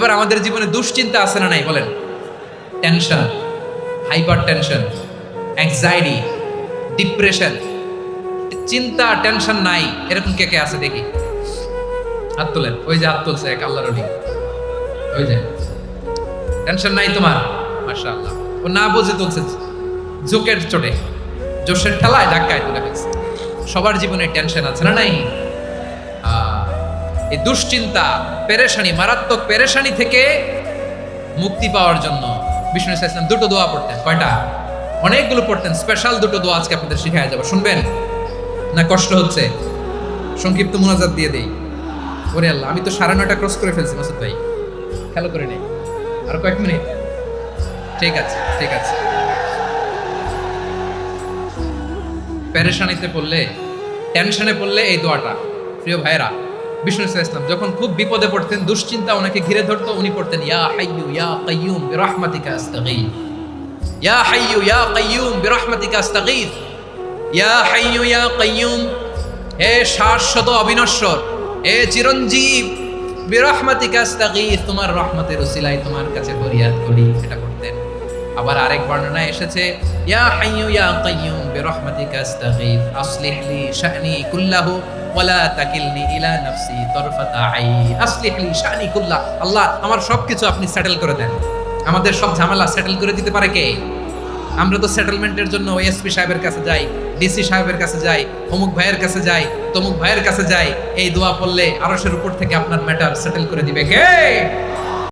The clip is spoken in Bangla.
এবার আমাদের জীবনে দুশ্চিন্তা আছে না নাই বলেন? Tension, hyper tension, anxiety, depression, চিন্তা টেনশন নাই এরকম কে কে আছে দেখি, হাত তোলেন। ওই যে হাত তুলছে এক আল্লাহর ওলি, ওই যে টেনশন নাই তোমার, মাশাআল্লাহ। ও না বুঝে তুলছে, জোকের চোটে, জোশের ঠেলায় ধাক্কায় তুলে ফেলছে। সবার জীবনে টেনশন আছে না নাই? এই দুশ্চিন্তা, পেরেশানি, মারাত্মক পেরেশানি থেকে মুক্তি পাওয়ার জন্য বিষ্ণু ইসলাম দুটো দোয়া পড়তেন। কয়টা? অনেকগুলো পড়তেন। স্পেশাল দুটো দোয়া আজকে আপনাদের শিখায় যাবো, শুনবেন না? কষ্ট হচ্ছে? সংক্ষিপ্ত মুনাজাত দিয়ে দেই। ওরে আল্লাহ, আমি তো 9:30 ক্রস করে ফেলছি মাসুদ ভাই, খেয়াল করে নেই। আর কয়েক মিনিট, ঠিক আছে ঠিক আছে। পেরেশানিতে পড়লে, টেনশনে পড়লে এই দোয়াটা, প্রিয় ভাইরা, বিষ্ণু ইসলাম যখন খুব বিপদে পড়তেন, দুশ্চিন্তা ওনাকে ঘিরে ধরতো, উনি পড়তেন ইয়া হাইয়্যু ইয়া কাইয়্যুম বিরহমাতিকা আস্তাগীথ, ইয়া হাইয়্যু ইয়া কাইয়্যুম বিরহমাতিকা আস্তাগীথ, ইয়া হাইয়্যু ইয়া কাইয়্যুম, হে শাশ্বত অবিনশ্বর, হে চিরঞ্জীব, বিরহমাতিকা আস্তাগীথ, তোমার রহমতের উসিলায় তোমার কাছে ফরিয়াদ করি, এটা করতেন। আবার আরেক বর্ণনায় এসেছে ইয়া হাইয়্যু ইয়া কাইয়্যুম বিরহমাতিকা আস্তাগীথ আসলিহ লি শা'নি কুল্লাহু ওয়ালা তাকিলনি ইলা নাফসি তারফাতা আইন, আসলিহ লি শা'নি কুল্লাহ, আল্লাহ আমার সবকিছু আপনি সেটেল করে দেন। আমাদের সব ঝামেলা সেটেল করে দিতে পারে কে? আমরা তো সেটেলমেন্টের জন্য এসপি সাহেবের কাছে যাই, ডিসি সাহেবের কাছে যাই, অমুক ভাইয়ের কাছে যাই, তমুক ভাইয়ের কাছে যাই। এই দোয়া পড়লে আরশের উপর থেকে আপনার ম্যাটার সেটেল করে দিবে কে?